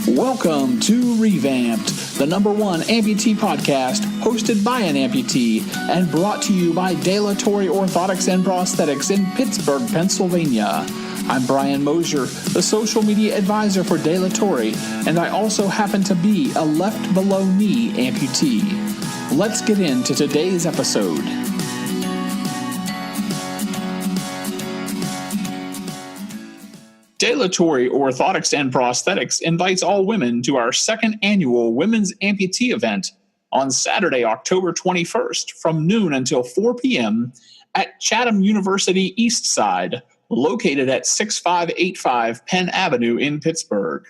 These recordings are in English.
Welcome to revAMPd, the #1 amputee podcast hosted by an amputee and brought to you by Dilatory Orthotics and Prosthetics in Pittsburgh, Pennsylvania. I'm Brian Mosier, the social media advisor for Dilatory, and I also happen to be a left below knee amputee. Let's get into today's episode. Dilatory Orthotics and Prosthetics invites all women to our second annual Women's Amputee event on Saturday, October 21st from noon until 4 p.m. at Chatham University East Side, located at 6585 Penn Avenue in Pittsburgh.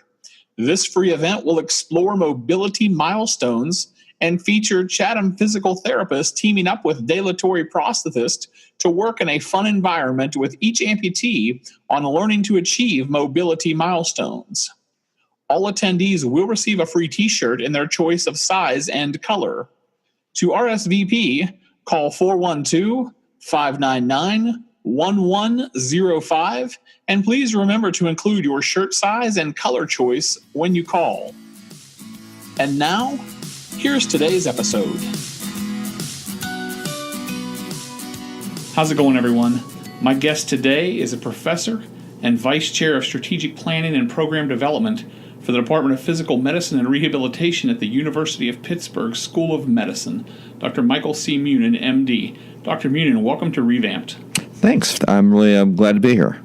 This free event will explore mobility milestones and feature Chatham physical therapists teaming up with dilatory prosthetists to work in a fun environment with each amputee on learning to achieve mobility milestones. All attendees will receive a free t-shirt in their choice of size and color. To RSVP, call 412-599-1105, and please remember to include your shirt size and color choice when you call. And now, here's today's episode. How's it going, everyone? My guest today is a professor and vice chair of strategic planning and program development for the Department of Physical Medicine and Rehabilitation at the University of Pittsburgh School of Medicine, Dr. Michael C. Munin, MD. Dr. Munin, welcome to revAMPd. Thanks. I'm really glad to be here.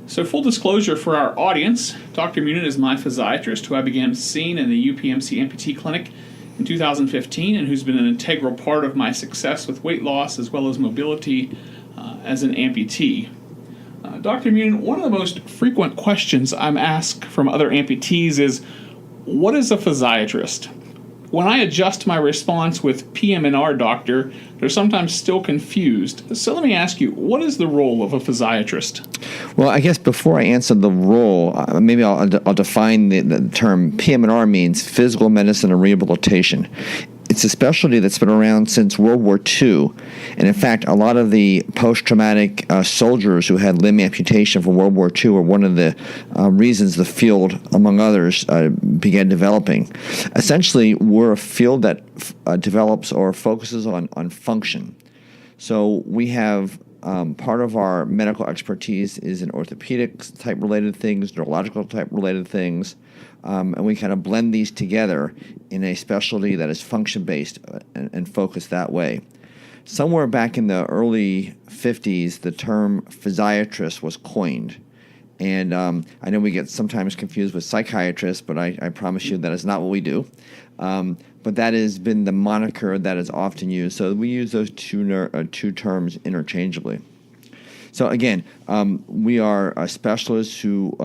So, full disclosure for our audience, Dr. Munin is my physiatrist who I began seeing in the UMPC Amputee Clinic in 2015 and who's been an integral part of my success with weight loss as well as mobility as an amputee. Dr. Munin, one of the most frequent questions I'm asked from other amputees is, what is a physiatrist? When I adjust my response with PM&R doctor, they're sometimes still confused. So let me ask you, what is the role of a physiatrist? Well, I guess before I answer the role, maybe I'll define the term. PM&R means physical medicine and rehabilitation. It's a specialty that's been around since World War II. And in fact, a lot of the post-traumatic soldiers who had limb amputation from World War II were one of the reasons the field, among others, began developing. Essentially, we're a field that develops or focuses on function. So we have part of our medical expertise is in orthopedics type related things, neurological type related things, and we kind of blend these together in a specialty that is function-based and focused that way. Somewhere back in the early 50s, the term physiatrist was coined. And I know we get sometimes confused with psychiatrists, but I promise you that is not what we do. But that has been the moniker that is often used. So we use those two terms interchangeably. So again, we are specialists who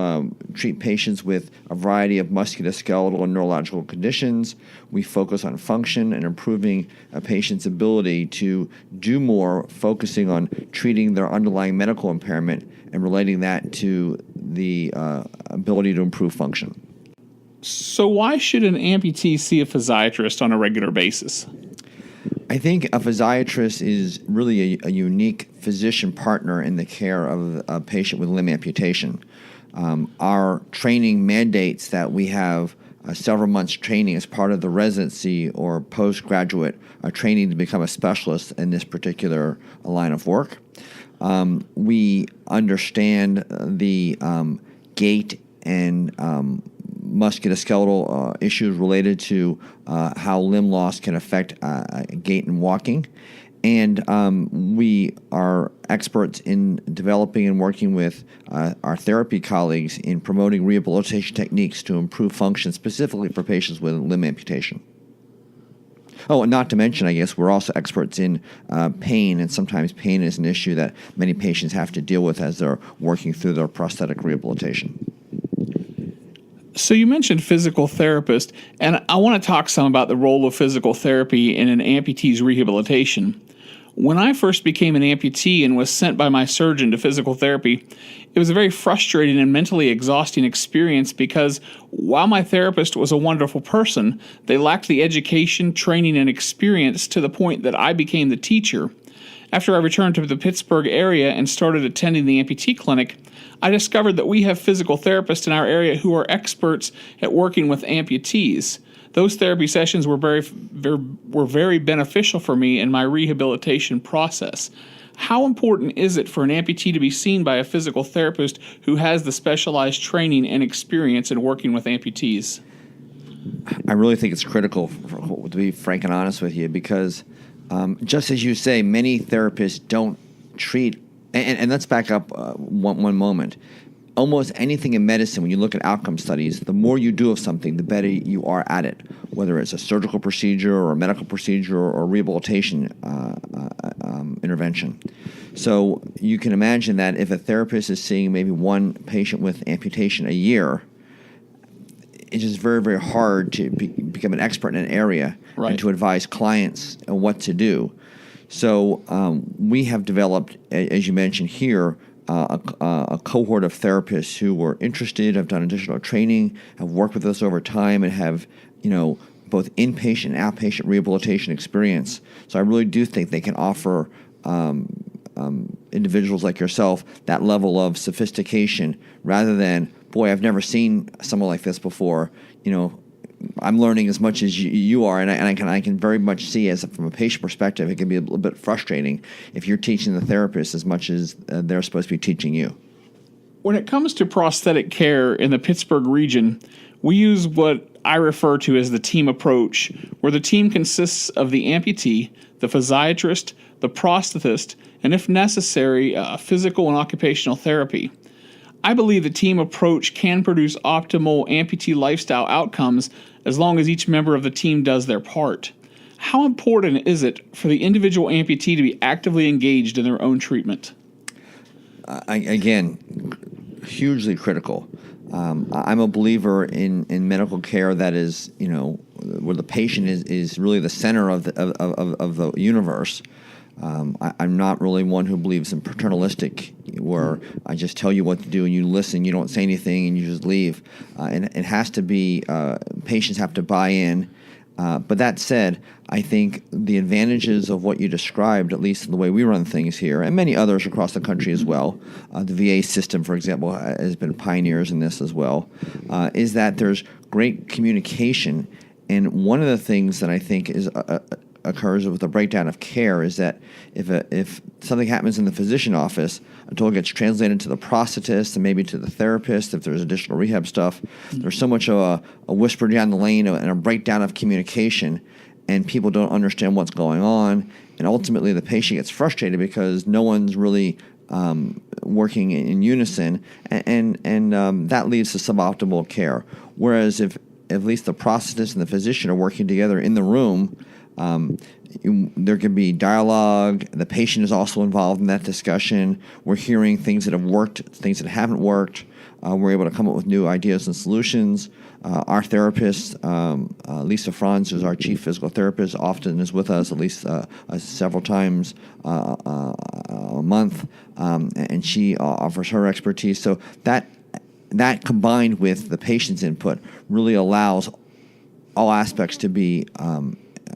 treat patients with a variety of musculoskeletal and neurological conditions. We focus on function and improving a patient's ability to do more, focusing on treating their underlying medical impairment and relating that to the ability to improve function. So why should an amputee see a physiatrist on a regular basis? I think a physiatrist is really a unique physician partner in the care of a patient with limb amputation. Our training mandates that we have several months training as part of the residency or postgraduate training to become a specialist in this particular line of work. We understand the gait and musculoskeletal issues related to how limb loss can affect gait and walking. And we are experts in developing and working with our therapy colleagues in promoting rehabilitation techniques to improve function, specifically for patients with limb amputation. Oh, and not to mention, I guess, we're also experts in pain, and sometimes pain is an issue that many patients have to deal with as they're working through their prosthetic rehabilitation. So you mentioned physical therapist, and I want to talk some about the role of physical therapy in an amputee's rehabilitation. When I first became an amputee and was sent by my surgeon to physical therapy, it was a very frustrating and mentally exhausting experience because while my therapist was a wonderful person, they lacked the education, training, and experience to the point that I became the teacher. After I returned to the Pittsburgh area and started attending the Amputee Clinic, I discovered that we have physical therapists in our area who are experts at working with amputees. Those therapy sessions were very beneficial for me in my rehabilitation process. How important is it for an amputee to be seen by a physical therapist who has the specialized training and experience in working with amputees? I really think it's critical, to be frank and honest with you, because just as you say, many therapists don't treat, and let's back up one moment. Almost anything in medicine, when you look at outcome studies, the more you do of something, the better you are at it, whether it's a surgical procedure or a medical procedure or rehabilitation intervention. So you can imagine that if a therapist is seeing maybe one patient with amputation a year, it's just very, very hard to become an expert in an area and to advise clients on what to do. So we have developed, as you mentioned here, a cohort of therapists who were interested, have done additional training, have worked with us over time, and have, both inpatient and outpatient rehabilitation experience. So I really do think they can offer individuals like yourself that level of sophistication rather than, boy, I've never seen someone like this before. I'm learning as much as you are, and I can very much see, as from a patient perspective, it can be a little bit frustrating if you're teaching the therapist as much as they're supposed to be teaching you. When it comes to prosthetic care in the Pittsburgh region, we use what I refer to as the team approach, where the team consists of the amputee, the physiatrist, the prosthetist, and if necessary, physical and occupational therapy. I believe the team approach can produce optimal amputee lifestyle outcomes as long as each member of the team does their part. How important is it for the individual amputee to be actively engaged in their own treatment? Again, hugely critical. I'm a believer in medical care that is, where the patient is really the center of the universe. I'm not really one who believes in paternalistic, where I just tell you what to do and you listen, you don't say anything, and you just leave. And it has to be, patients have to buy in. But that said, I think the advantages of what you described, at least in the way we run things here, and many others across the country as well, the VA system, for example, has been pioneers in this as well, is that there's great communication. And one of the things that I think occurs with the breakdown of care is that if something happens in the physician office, until it gets translated to the prosthetist and maybe to the therapist, if there's additional rehab stuff, there's so much of a whisper down the lane and a breakdown of communication, and people don't understand what's going on, and ultimately the patient gets frustrated because no one's really working in unison, and that leads to suboptimal care. Whereas if at least the prosthetist and the physician are working together in the room, there can be dialogue. The patient is also involved in that discussion. We're hearing things that have worked, things that haven't worked. We're able to come up with new ideas and solutions. Our therapist, Lisa Franz, who's our chief physical therapist, often is with us at least several times a month, and she offers her expertise. So that combined with the patient's input really allows all aspects to be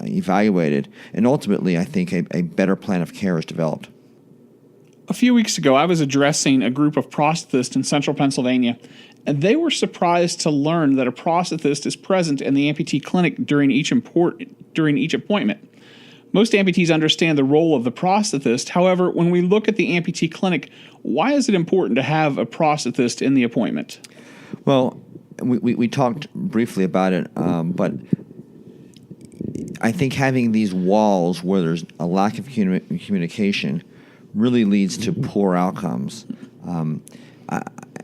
evaluated, and ultimately I think a better plan of care is developed. A few weeks ago, I was addressing a group of prosthetists in central Pennsylvania, and they were surprised to learn that a prosthetist is present in the amputee clinic during each appointment. Most amputees understand the role of the prosthetist. However, when we look at the amputee clinic, why is it important to have a prosthetist in the appointment? Well, we talked briefly about it, but I think having these walls where there's a lack of communication really leads to poor outcomes. And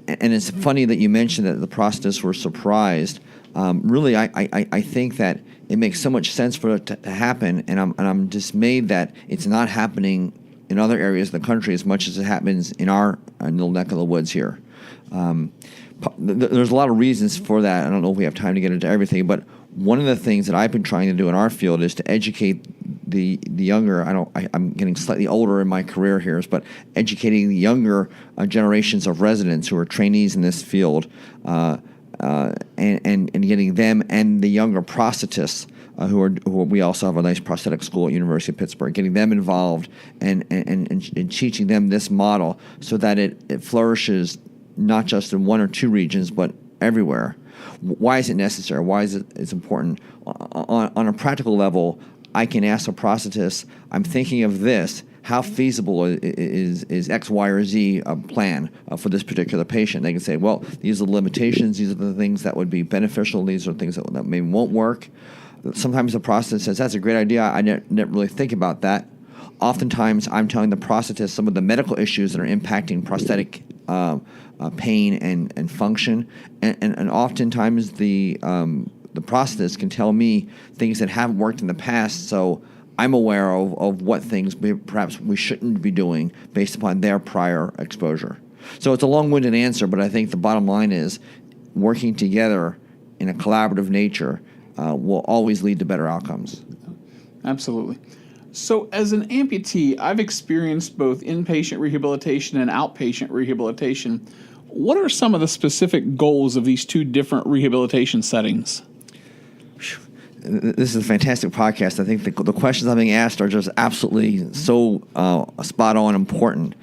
it's funny that you mentioned that the prosthetists were surprised. Really, I think that it makes so much sense for it to happen, and I'm dismayed that it's not happening in other areas of the country as much as it happens in our little neck of the woods here. There's a lot of reasons for that. I don't know if we have time to get into everything, but one of the things that I've been trying to do in our field is to educate the younger. I'm getting slightly older in my career here, but educating the younger generations of residents who are trainees in this field, and getting them and the younger prosthetists who we also have a nice prosthetic school at University of Pittsburgh, getting them involved and teaching them this model so that it flourishes not just in one or two regions, but everywhere. Why is it necessary? Why is it's important? On a practical level, I can ask a prosthetist, I'm thinking of this. How feasible is X, Y, or Z plan for this particular patient? They can say, well, these are the limitations. These are the things that would be beneficial. These are things that maybe won't work. Sometimes the prosthetist says, that's a great idea. I didn't really think about that. Oftentimes, I'm telling the prosthetist some of the medical issues that are impacting prosthetic pain and function. And oftentimes, the prosthetist can tell me things that haven't worked in the past, so I'm aware of what things perhaps we shouldn't be doing based upon their prior exposure. So it's a long-winded answer, but I think the bottom line is working together in a collaborative nature will always lead to better outcomes. Absolutely. So as an amputee, I've experienced both inpatient rehabilitation and outpatient rehabilitation. What are some of the specific goals of these two different rehabilitation settings? This is a fantastic podcast. I think the questions I'm being asked are just absolutely so spot on important,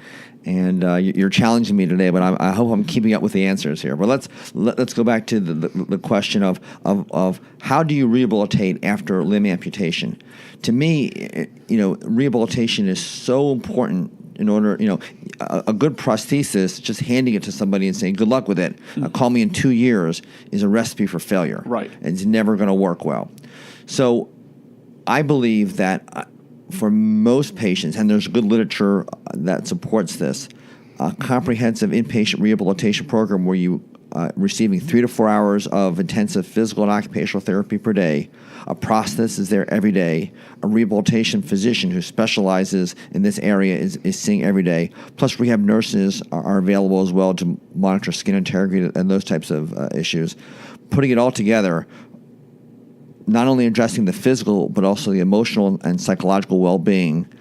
and you're challenging me today. But I hope I'm keeping up with the answers here. But let's go back to the question of how do you rehabilitate after limb amputation? To me, rehabilitation is so important. In order, a good prosthesis, just handing it to somebody and saying, good luck with it, call me in 2 years, is a recipe for failure. Right. It's never going to work well. So I believe that for most patients, and there's good literature that supports this, a comprehensive inpatient rehabilitation program where you receiving 3 to 4 hours of intensive physical and occupational therapy per day. A prosthetist is there every day. A rehabilitation physician who specializes in this area is seeing every day. Plus, rehab nurses are available as well to monitor skin integrity and those types of issues. Putting it all together, not only addressing the physical, but also the emotional and psychological well-being,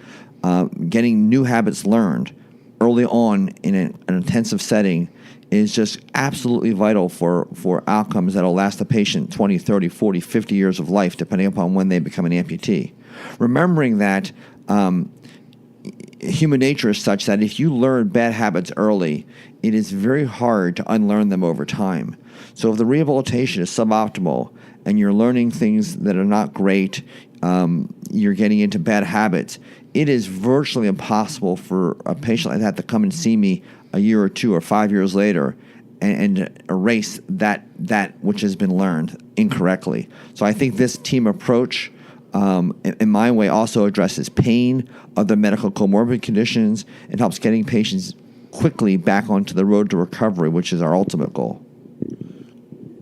getting new habits learned early on in an intensive setting is just absolutely vital for outcomes that will last the patient 20, 30, 40, 50 years of life, depending upon when they become an amputee. Remembering that human nature is such that if you learn bad habits early, it is very hard to unlearn them over time. So if the rehabilitation is suboptimal and you're learning things that are not great, you're getting into bad habits, it is virtually impossible for a patient like that to come and see me a year or 2 or 5 years later and erase that which has been learned incorrectly. So I think this team approach, in my way, also addresses pain, other medical comorbid conditions, and helps getting patients quickly back onto the road to recovery, which is our ultimate goal.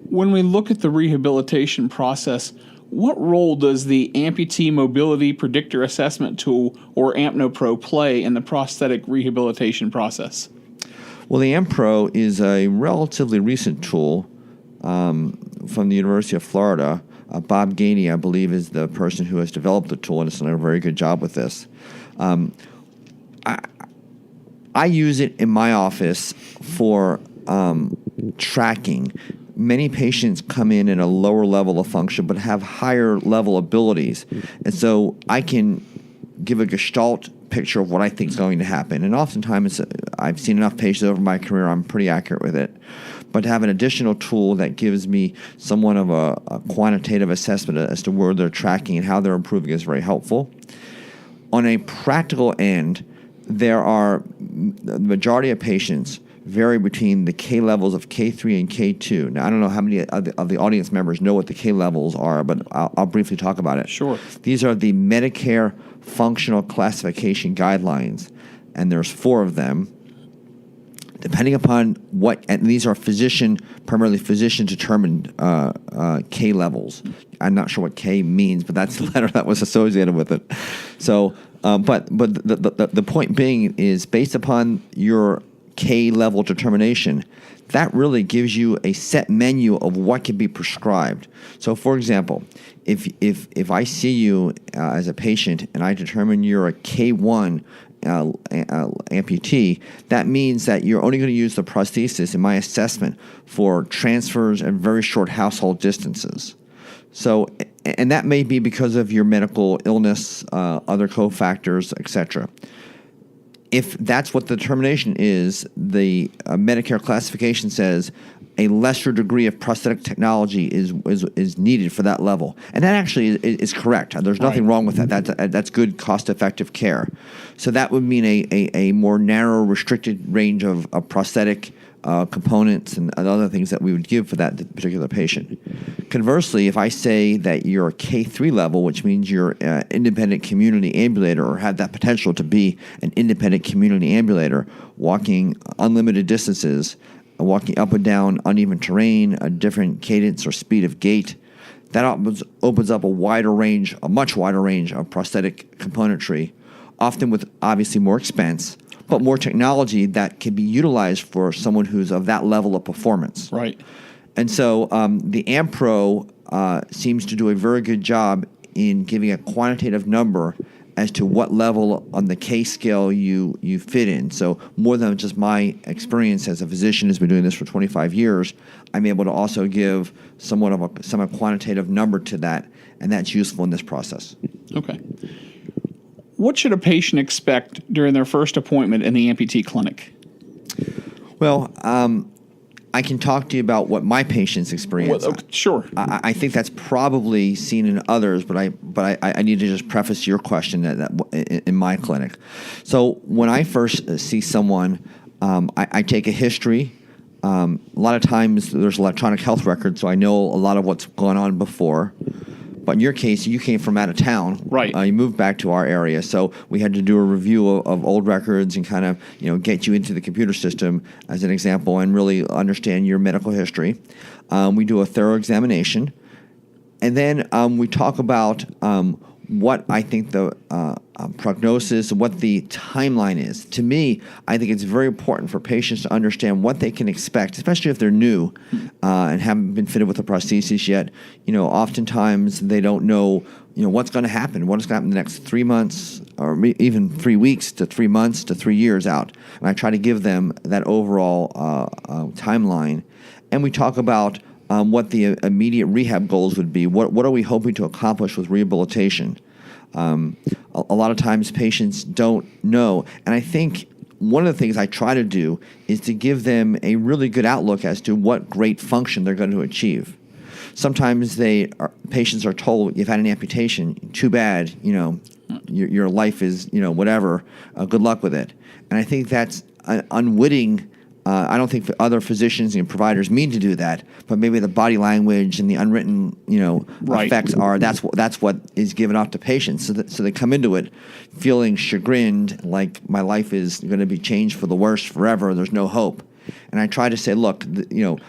When we look at the rehabilitation process, what role does the Amputee Mobility Predictor Assessment Tool, or AmpNoPro, play in the prosthetic rehabilitation process? Well, the AmpPro is a relatively recent tool from the University of Florida. Bob Gainey, I believe, is the person who has developed the tool and has done a very good job with this. I use it in my office for tracking. Many patients come in at a lower level of function but have higher level abilities. And so I can give a gestalt picture of what I think is going to happen. And oftentimes, I've seen enough patients over my career, I'm pretty accurate with it. But to have an additional tool that gives me somewhat of a quantitative assessment as to where they're tracking and how they're improving is very helpful. On a practical end, the majority of patients vary between the K levels of K3 and K2. Now, I don't know how many of the audience members know what the K levels are, but I'll briefly talk about it. Sure. These are the Medicare Functional Classification Guidelines, and there's 4 of them. Depending upon and these are primarily physician-determined K levels. I'm not sure what K means, but that's the letter that was associated with it. So, but the point being is based upon your K level determination, that really gives you a set menu of what can be prescribed. So, for example, if I see you as a patient and I determine you're a K1 amputee, that means that you're only going to use the prosthesis in my assessment for transfers and very short household distances. So and that may be because of your medical illness, other cofactors, etc. If that's what the determination is, the Medicare classification says a lesser degree of prosthetic technology is needed for that level, and that actually is correct. There's nothing wrong with that. That's good, cost-effective care. So that would mean a more narrow, restricted range of prosthetic components and other things that we would give for that particular patient. Conversely, if I say that you're a K3 level, which means you're an independent community ambulator or have that potential to be an independent community ambulator, walking unlimited distances, walking up and down uneven terrain, a different cadence or speed of gait, that opens up a much wider range of prosthetic componentry, often with obviously more expense, but more technology that can be utilized for someone who's of that level of performance. Right. And so the AMPRO seems to do a very good job in giving a quantitative number as to what level on the K scale you fit in. So more than just my experience as a physician who's been doing this for 25 years, I'm able to also give somewhat of a quantitative number to that, and that's useful in this process. Okay. What should a patient expect during their first appointment in the amputee clinic? Well, I can talk to you about what my patients experience. Well, sure. I think that's probably seen in others, but I need to just preface your question in my clinic. So when I first see someone, I take a history. A lot of times there's electronic health records, so I know a lot of what's gone on before. But in your case, you came from out of town. Right. You moved back to our area, so we had to do a review of old records and kind of get you into the computer system as an example and really understand your medical history. We do a thorough examination, and then we talk about what I think the prognosis, what the timeline is. To me, I think it's very important for patients to understand what they can expect, especially if they're new and haven't been fitted with a prosthesis yet. Oftentimes they don't know, what's going to happen. What's going to happen in the next 3 months, or even 3 weeks to 3 months to 3 years out. And I try to give them that overall timeline. And we talk about what the immediate rehab goals would be. What are we hoping to accomplish with rehabilitation? A lot of times patients don't know. And I think one of the things I try to do is to give them a really good outlook as to what great function they're going to achieve. Sometimes patients are told, you've had an amputation, too bad, your life is, whatever, good luck with it. And I think that's an unwitting. I don't think other physicians and providers mean to do that, but maybe the body language and the unwritten, effects are that's what is given off to patients. So they come into it feeling chagrined, like my life is going to be changed for the worse forever. There's no hope. And I try to say, look,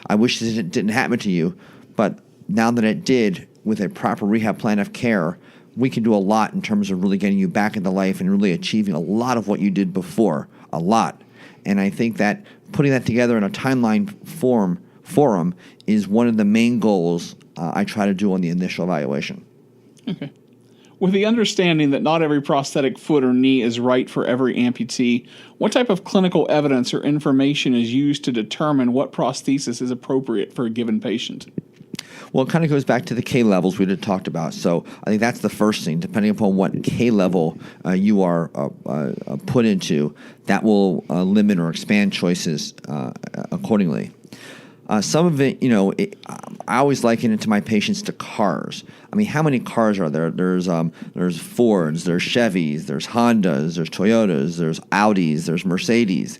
I wish this didn't happen to you, but now that it did, with a proper rehab plan of care, we can do a lot in terms of really getting you back into life and really achieving a lot of what you did before, a lot. And I think that putting that together in a timeline forum is one of the main goals I try to do on the initial evaluation. Okay. With the understanding that not every prosthetic foot or knee is right for every amputee, what type of clinical evidence or information is used to determine what prosthesis is appropriate for a given patient? Well, it kind of goes back to the K levels we had talked about. So I think that's the first thing. Depending upon what K level you are put into, that will limit or expand choices accordingly. Some of it, I always liken it to my patients to cars. I mean, how many cars are there? There's Fords, there's Chevys, there's Hondas, there's Toyotas, there's Audis, there's Mercedes.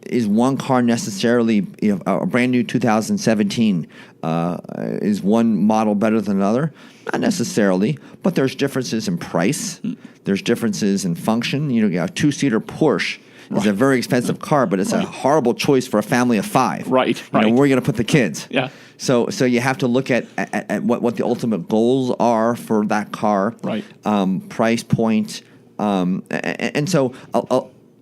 Is one car necessarily, a brand new 2017, is one model better than another? Not necessarily, but there's differences in price. There's differences in function. A two-seater Porsche is a very expensive car, but it's a horrible choice for a family of 5. Right. Where are you going to put the kids? Yeah. So you have to look at what the ultimate goals are for that car. Right. Price point, and so.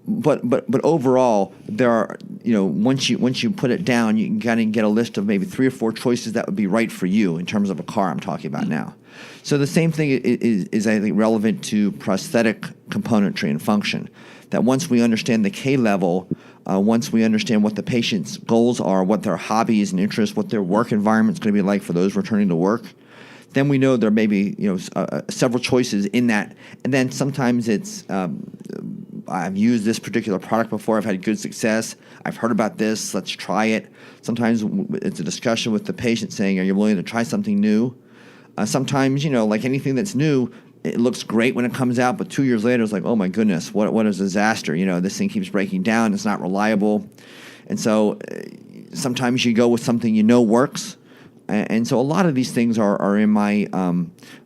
But overall, there are, once you put it down, you can kind of get a list of maybe 3 or 4 choices that would be right for you in terms of a car I'm talking about now. So the same thing is I think relevant to prosthetic componentry and function. That once we understand the K level, once we understand what the patient's goals are, what their hobbies and interests, what their work environment is going to be like for those returning to work, then we know there may be several choices in that. And then sometimes it's I've used this particular product before. I've had good success. I've heard about this. Let's try it. Sometimes it's a discussion with the patient saying, are you willing to try something new? Sometimes, like anything that's new, it looks great when it comes out, but 2 years later, it's like, oh my goodness, what a disaster. This thing keeps breaking down. It's not reliable. And so sometimes you go with something works. And so a lot of these things are in my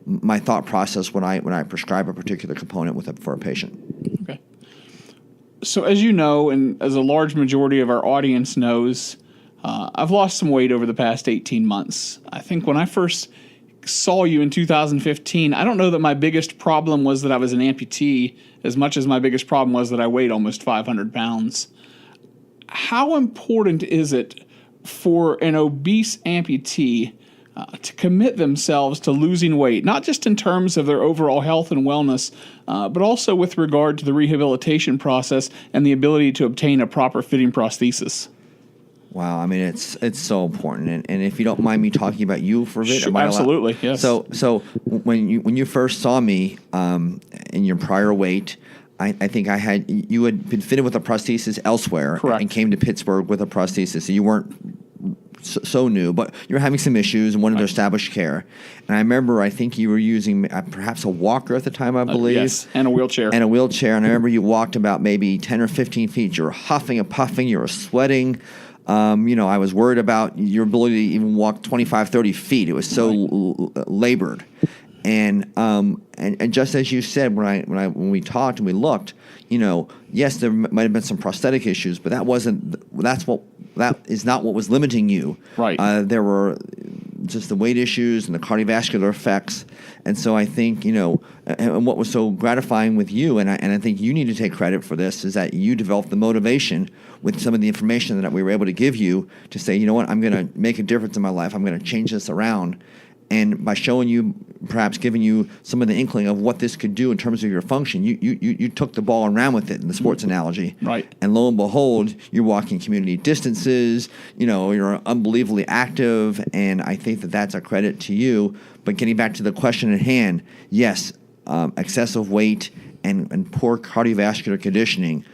my thought process when I prescribe a particular component for a patient. Okay. So as you know, and as a large majority of our audience knows, I've lost some weight over the past 18 months. I think when I first saw you in 2015, I don't know that my biggest problem was that I was an amputee as much as my biggest problem was that I weighed almost 500 pounds. How important is it for an obese amputee to commit themselves to losing weight, not just in terms of their overall health and wellness, but also with regard to the rehabilitation process and the ability to obtain a proper fitting prosthesis? Wow, I mean, it's so important, and if you don't mind me talking about you for a bit, sure, absolutely, yes. So when you first saw me in your prior weight, I think you had been fitted with a prosthesis elsewhere. Correct. And came to Pittsburgh with a prosthesis. So you weren't so new, but you were having some issues and wanted to establish care. And I remember, I think you were using perhaps a walker at the time, I believe. Yes, and a wheelchair. And I remember you walked about maybe 10 or 15 feet. You were huffing and puffing. You were sweating. I was worried about your ability to even walk 25, 30 feet. It was so labored. And just as you said, when we talked and we looked, yes, there might have been some prosthetic issues, but that is not what was limiting you. Right. There were just the weight issues and the cardiovascular effects. And so I think, and what was so gratifying with you, and I think you need to take credit for this, is that you developed the motivation with some of the information that we were able to give you to say, I'm going to make a difference in my life. I'm going to change this around. And by showing you, perhaps giving you some of the inkling of what this could do in terms of your function, you took the ball and ran with it in the sports analogy. Right. And lo and behold, you're walking community distances, you're unbelievably active, and I think that that's a credit to you. But getting back to the question at hand, yes, excessive weight and poor cardiovascular conditioning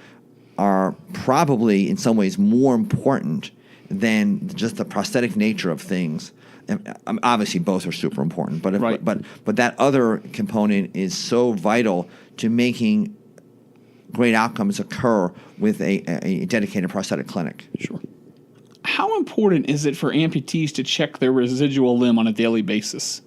are probably in some ways more important than just the prosthetic nature of things. Obviously, both are super important, but right. but that other component is so vital to making great outcomes occur with a dedicated prosthetic clinic. Sure. How important is it for amputees to check their residual limb on a daily basis?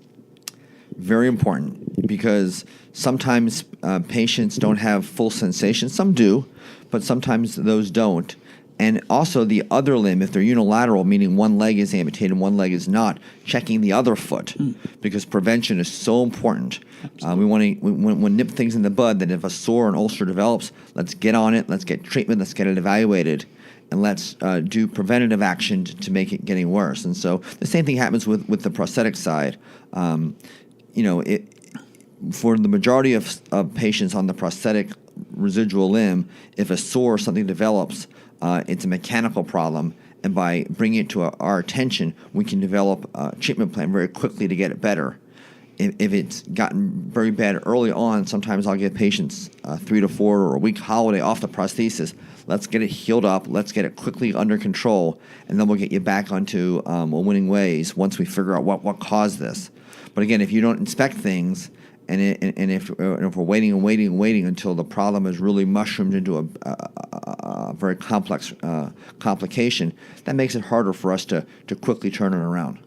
Very important, because sometimes patients don't have full sensation. Some do, but sometimes those don't. And also the other limb, if they're unilateral, meaning one leg is amputated and one leg is not, checking the other foot, because prevention is so important. We want to nip things in the bud, that if a sore or an ulcer develops, let's get on it, let's get treatment, let's get it evaluated, and let's do preventative action to make it getting worse. And so the same thing happens with the prosthetic side. For the majority of patients on the prosthetic residual limb, if a sore or something develops, it's a mechanical problem, and by bringing it to our attention, we can develop a treatment plan very quickly to get it better. If it's gotten very bad early on, sometimes I'll give patients 3 to 4 or a week holiday off the prosthesis. Let's get it healed up. Let's get it quickly under control, and then we'll get you back onto winning ways once we figure out what caused this. But again, if you don't inspect things, and if we're waiting until the problem has really mushroomed into a very complex complication, that makes it harder for us to quickly turn it around.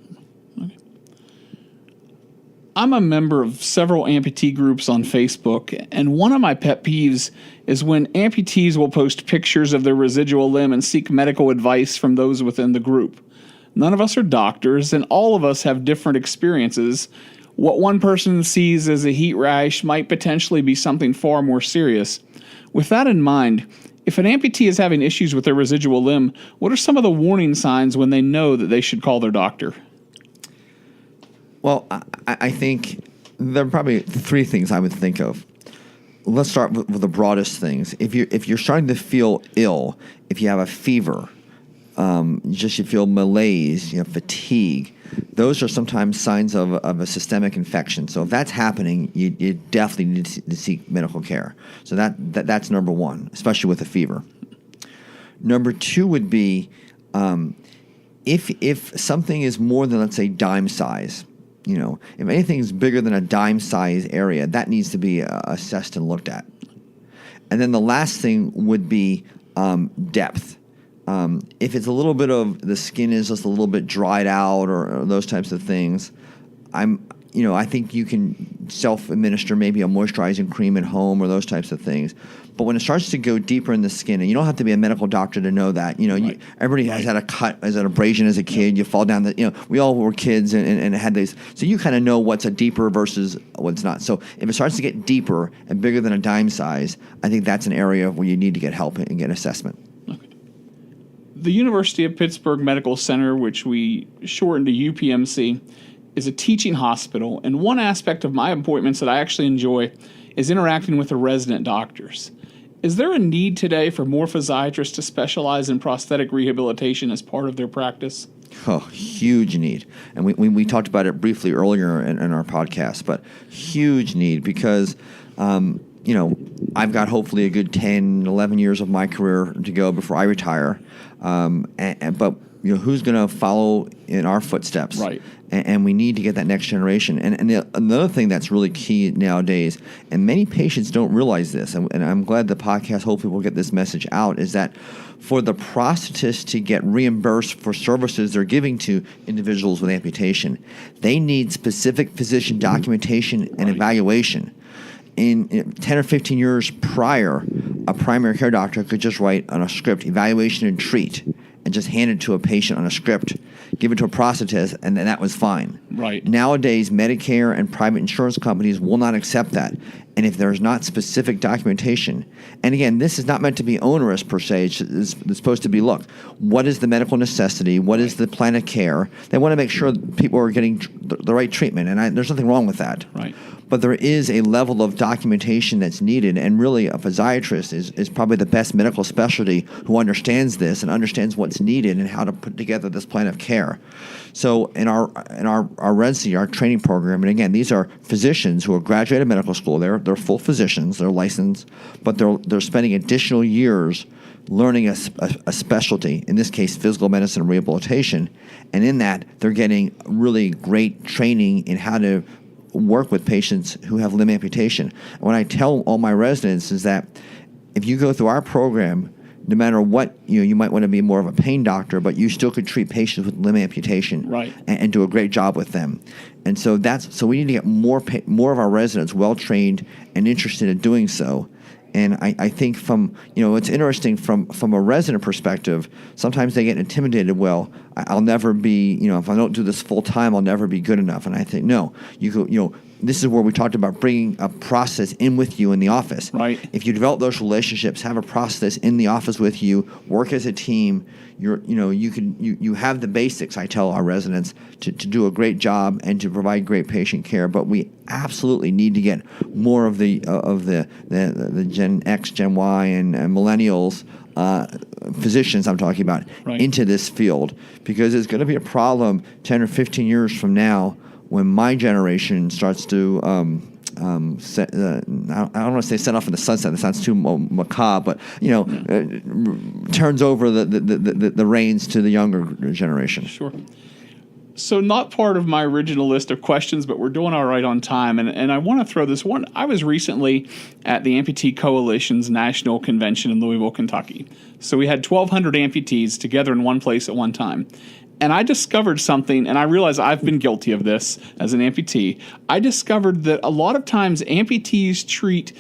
Okay. I'm a member of several amputee groups on Facebook, and one of my pet peeves is when amputees will post pictures of their residual limb and seek medical advice from those within the group. None of us are doctors, and all of us have different experiences. What one person sees as a heat rash might potentially be something far more serious. With that in mind, if an amputee is having issues with their residual limb, what are some of the warning signs when they know that they should call their doctor? Well, I think there are probably 3 things I would think of. Let's start with the broadest things. If you're starting to feel ill, if you have a fever, you feel malaise, fatigue. Those are sometimes signs of a systemic infection. So if that's happening, you definitely need to seek medical care. So that's number one, especially with a fever. Number two would be if something is more than, let's say, dime size. If anything is bigger than a dime size area, that needs to be assessed and looked at. And then the last thing would be depth. If it's a little bit of the skin is just a little bit dried out or those types of things, I think you can self-administer maybe a moisturizing cream at home or those types of things. But when it starts to go deeper in the skin, and you don't have to be a medical doctor to know that, everybody has had a cut, has an abrasion as a kid. You fall down we all were kids and had these. So you kind of know what's a deeper versus what's not. So if it starts to get deeper and bigger than a dime size, I think that's an area where you need to get help and get assessment. The University of Pittsburgh Medical Center, which we shorten to UPMC, is a teaching hospital, and one aspect of my appointments that I actually enjoy is interacting with the resident doctors. Is there a need today for more physiatrists to specialize in prosthetic rehabilitation as part of their practice? Oh, huge need. And we talked about it briefly earlier in our podcast, but huge need because, I've got hopefully a good 10, 11 years of my career to go before I retire. But who's going to follow in our footsteps? Right. And we need to get that next generation. And another thing that's really key nowadays, and many patients don't realize this, and I'm glad the podcast hopefully will get this message out, is that for the prosthetist to get reimbursed for services they're giving to individuals with amputation, they need specific physician documentation and evaluation. In 10 or 15 years prior, a primary care doctor could just write on a script, evaluation and treat, and just hand it to a patient on a script, give it to a prosthetist, and then that was fine. Right. Nowadays, Medicare and private insurance companies will not accept that. And if there's not specific documentation, and again, this is not meant to be onerous per se, it's supposed to be, look, what is the medical necessity? What is the plan of care? They want to make sure that people are getting the right treatment, and there's nothing wrong with that. Right. But there is a level of documentation that's needed, and really a physiatrist is probably the best medical specialty who understands this and understands what's needed and how to put together this plan of care. So in our residency, our training program, and again, these are physicians who are graduated medical school. They're full physicians. They're licensed, but they're spending additional years learning a specialty, in this case, physical medicine and rehabilitation. And in that, they're getting really great training in how to work with patients who have limb amputation. And what I tell all my residents is that if you go through our program, no matter what, you might want to be more of a pain doctor, but you still could treat patients with limb amputation, right, and do a great job with them. And so we need to get more of our residents well trained and interested in doing so. And I think from, it's interesting from a resident perspective, sometimes they get intimidated. Well, I'll never be, if I don't do this full time, I'll never be good enough. And I think, no, this is where we talked about bringing a process in with you in the office. Right. If you develop those relationships, have a process in the office with you, work as a team, you have the basics. I tell our residents to do a great job and to provide great patient care. But we absolutely need to get more of the Gen X, Gen Y, and millennials. Physicians I'm talking about, right, into this field, because it's going to be a problem 10 or 15 years from now when my generation starts to I don't want to say set off in the sunset. That sounds too macabre, but turns over the reins to the younger generation. Sure. So not part of my original list of questions, but we're doing all right on time. And I want to throw this one. I was recently at the Amputee Coalition's National Convention in Louisville, Kentucky. So we had 1,200 amputees together in one place at one time. And I discovered something, and I realize I've been guilty of this as an amputee. I discovered that a lot of times amputees treat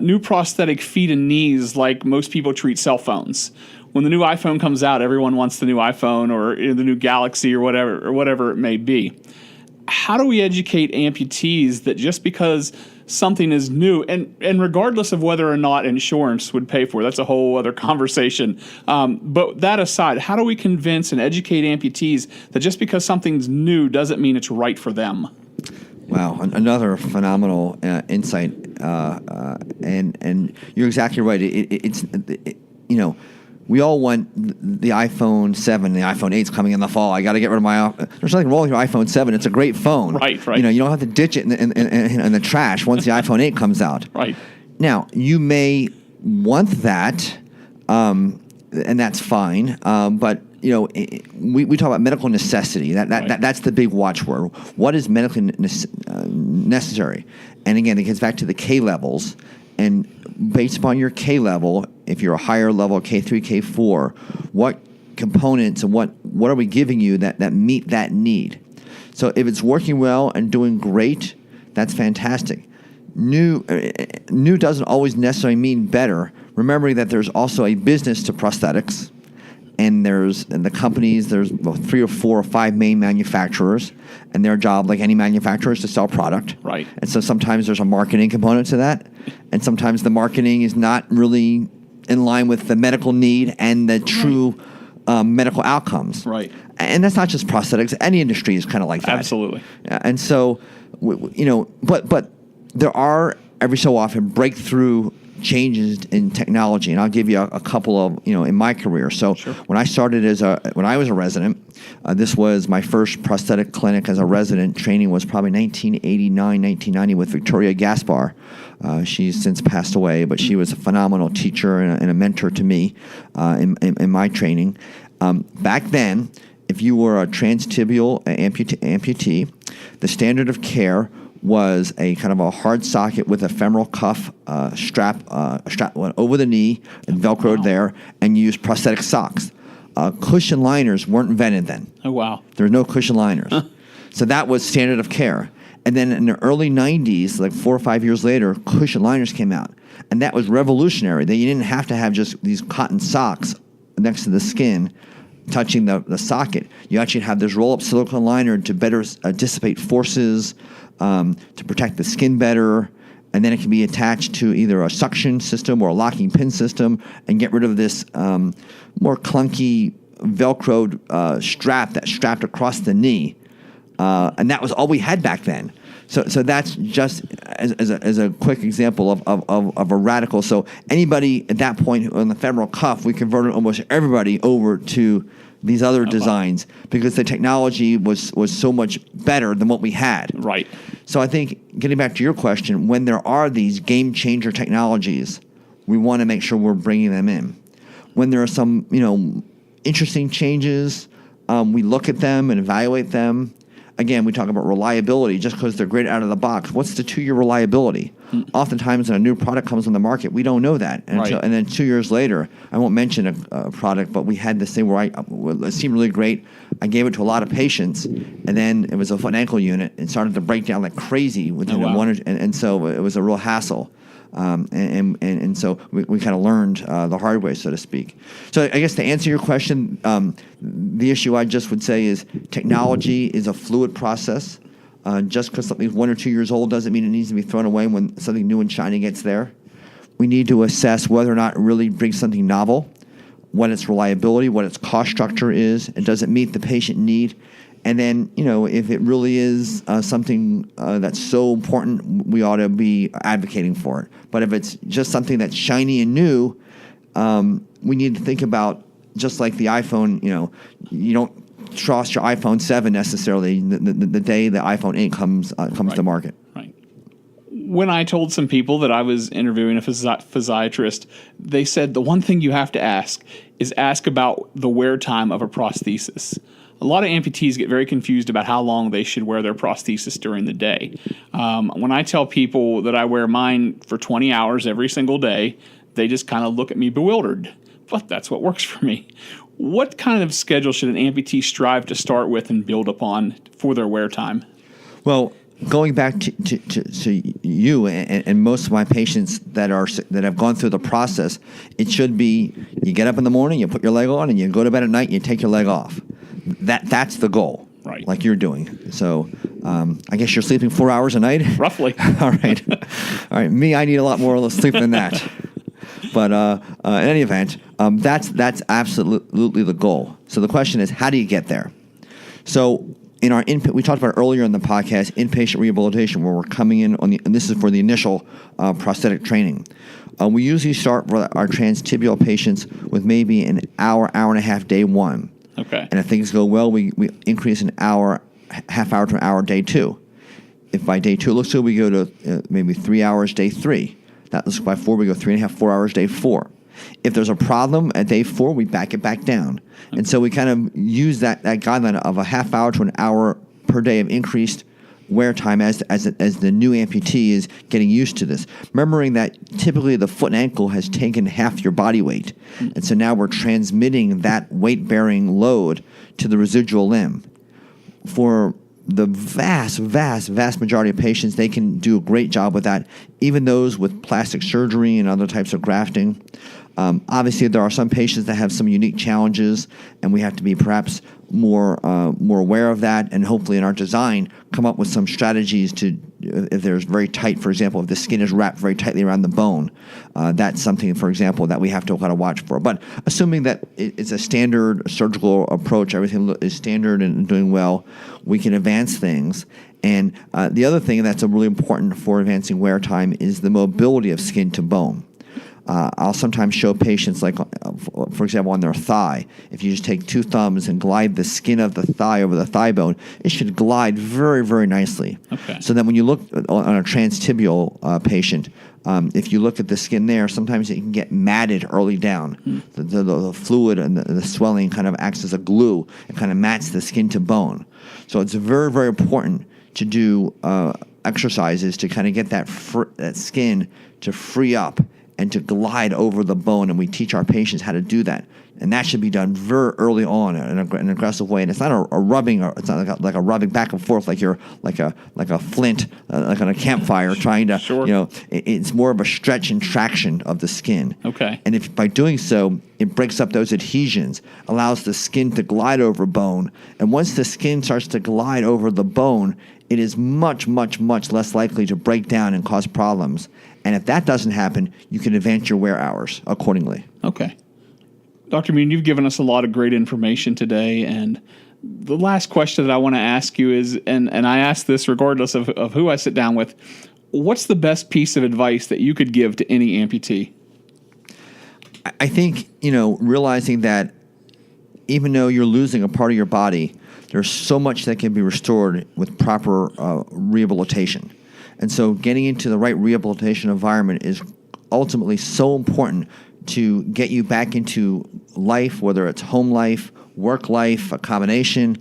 new prosthetic feet and knees like most people treat cell phones. When the new iPhone comes out, everyone wants the new iPhone or the new Galaxy or whatever it may be. How do we educate amputees that just because something is new, and regardless of whether or not insurance would pay for it, that's a whole other conversation. But that aside, how do we convince and educate amputees that just because something's new doesn't mean it's right for them? Wow, another phenomenal insight, and you're exactly right. we all want the iPhone 7, the iPhone 8's coming in the fall. I got to get rid of my. There's nothing wrong with your iPhone 7. It's a great phone. Right. You know, you don't have to ditch it in the trash once the iPhone 8 comes out. Right. Now, you may want that, and that's fine. But you know, we talk about medical necessity. That's the big watchword. What is medically necessary? And again, it gets back to the K levels. And based upon your K level, if you're a higher level, K3, K4, what components and what are we giving you that meet that need? So if it's working well and doing great, that's fantastic. New doesn't always necessarily mean better. Remembering that there's also a business to prosthetics, and the companies, there's 3 or 4 or 5 main manufacturers, and their job, like any manufacturer, is to sell product. Right. And so sometimes there's a marketing component to that, and sometimes the marketing is not really in line with the medical need and the true medical outcomes. Right. And that's not just prosthetics. Any industry is kind of like that. Absolutely. And so, you know, but there are every so often breakthrough changes in technology, and I'll give you a couple of, you know, in my career. So Sure. when I started when I was a resident, this was my first prosthetic clinic as a resident. Training was probably 1989, 1990 with Victoria Gaspar. She's since passed away, but she was a phenomenal teacher and a mentor to me in my training. Back then, if you were a transtibial amputee, the standard of care was a kind of a hard socket with a femoral cuff strap went over the knee and Velcroed there, and you used prosthetic socks. Cushion liners weren't invented then. Oh, wow. There were no cushion liners. So that was standard of care. And then in the early 90s, like 4 or 5 years later, cushion liners came out. And that was revolutionary. That you didn't have to have just these cotton socks next to the skin touching the socket. You actually have this roll-up silicone liner to better dissipate forces, to protect the skin better, and then it can be attached to either a suction system or a locking pin system and get rid of this more clunky Velcroed strap that's strapped across the knee. And that was all we had back then. So that's just as a quick example of a radical. So anybody at that point on the femoral cuff, we converted almost everybody over to these other designs because the technology was so much better than what we had. Right. So I think, getting back to your question, when there are these game changer technologies, we want to make sure we're bringing them in. When there are some, you know, interesting changes, we look at them and evaluate them. Again, we talk about reliability. Just because they're great out of the box, what's the 2-year reliability? Oftentimes, when a new product comes on the market, we don't know that. And, and then 2 years later, I won't mention a product, but we had this thing where it seemed really great. I gave it to a lot of patients, and then it was a foot and ankle unit. It started to break down like crazy within and so it was a real hassle. And so we kind of learned the hard way, so to speak. So I guess to answer your question, the issue I just would say is technology is a fluid process. Just because something's 1 or 2 years old doesn't mean it needs to be thrown away when something new and shiny gets there. We need to assess whether or not it really brings something novel, what its reliability, what its cost structure is, and does it meet the patient need. And then, you know, if it really is something that's so important, we ought to be advocating for it. But if it's just something that's shiny and new, we need to think about, just like the iPhone, you know, you don't trust your iPhone 7 necessarily the day the iPhone 8 comes to market. Right. When I told some people that I was interviewing a physiatrist, they said the one thing you have to ask is about the wear time of a prosthesis. A lot of amputees get very confused about how long they should wear their prosthesis during the day. When I tell people that I wear mine for 20 hours every single day, they just kind of look at me bewildered. But that's what works for me. What kind of schedule should an amputee strive to start with and build upon for their wear time? Well, going back to you and most of my patients that have gone through the process, it should be you get up in the morning, you put your leg on, and you go to bed at night, and you take your leg off. That's the goal, right? Like you're doing. So I guess you're sleeping 4 hours a night? Roughly. All right. Me, I need a lot more sleep than that. But in any event, that's absolutely the goal. So the question is, how do you get there? So in our we talked about earlier in the podcast, inpatient rehabilitation, where we're coming in and this is for the initial prosthetic training. We usually start for our transtibial patients with maybe an hour and a half day one. Okay. And if things go well, we increase an hour, half hour to an hour day two. If by day two it looks good, we go to maybe 3 hours day three. That looks by 4, we go 3.5, 4 hours day 4. If there's a problem at day 4, we back it back down. And so we kind of use that guideline of a half hour to an hour per day of increased wear time as the new amputee is getting used to this. Remembering that typically the foot and ankle has taken half your body weight. And so now we're transmitting that weight-bearing load to the residual limb. For the vast majority of patients, they can do a great job with that, even those with plastic surgery and other types of grafting. Obviously, there are some patients that have some unique challenges, and we have to be perhaps more aware of that, and hopefully in our design come up with some strategies to, if there's very tight, for example, if the skin is wrapped very tightly around the bone, that's something, for example, that we have to kind of watch for. But assuming that it's a standard surgical approach, everything is standard and doing well, we can advance things. And the other thing that's really important for advancing wear time is the mobility of skin to bone. I'll sometimes show patients, like, for example, on their thigh. If you just take 2 thumbs and glide the skin of the thigh over the thigh bone, it should glide very, very nicely. Okay. So that when you look on a transtibial patient, if you look at the skin there, sometimes it can get matted early down. The fluid and the swelling kind of acts as a glue and kind of mats the skin to bone. So it's very, very important to do exercises to kind of get that skin to free up and to glide over the bone, and we teach our patients how to do that. And that should be done very early on in an aggressive way. And it's not a rubbing, or it's not like a rubbing back and forth like you're like a flint, like on a campfire, trying to, Sure. It's more of a stretch and traction of the skin. Okay. And if by doing so, it breaks up those adhesions, allows the skin to glide over bone. And once the skin starts to glide over the bone, it is much, much, much less likely to break down and cause problems. And if that doesn't happen, you can advance your wear hours accordingly. Okay. Dr. Munin, you've given us a lot of great information today. And the last question that I want to ask you is, and I ask this regardless of who I sit down with, what's the best piece of advice that you could give to any amputee? I think, realizing that even though you're losing a part of your body, there's so much that can be restored with proper rehabilitation. And so getting into the right rehabilitation environment is ultimately so important to get you back into life, whether it's home life, work life, a combination.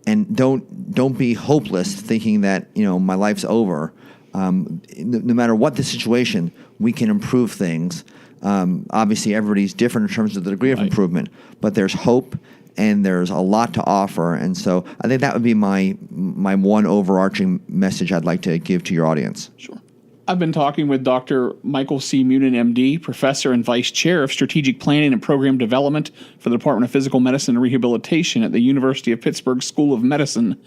And don't be hopeless thinking that, my life's over. No matter what the situation, we can improve things. Obviously, everybody's different in terms of the degree of improvement, but there's hope and there's a lot to offer. And so I think that would be my one overarching message I'd like to give to your audience. Sure. I've been talking with Dr. Michael C. Munin, MD, Professor and Vice Chair of Strategic Planning and Program Development for the Department of Physical Medicine and Rehabilitation at the University of Pittsburgh School of Medicine.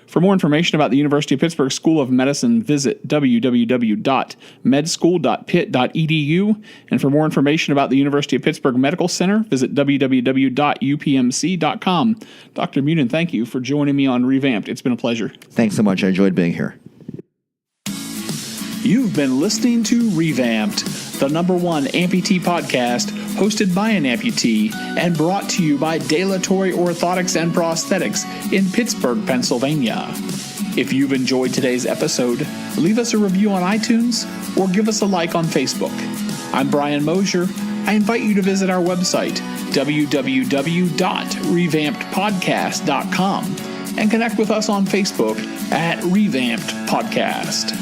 For more information about the University of Pittsburgh School of Medicine, visit www.medschool.pitt.edu. And for more information about the University of Pittsburgh Medical Center, visit www.upmc.com. Dr. Munin, thank you for joining me on revAMPd. It's been a pleasure. Thanks so much. I enjoyed being here. You've been listening to revAMPd, the #1 amputee podcast hosted by an amputee and brought to you by Dilatory Orthotics and Prosthetics in Pittsburgh, Pennsylvania. If you've enjoyed today's episode, leave us a review on iTunes or give us a like on Facebook. I'm Brian Mosier. I invite you to visit our website, www.revampedpodcast.com, and connect with us on Facebook at revAMPd Podcast.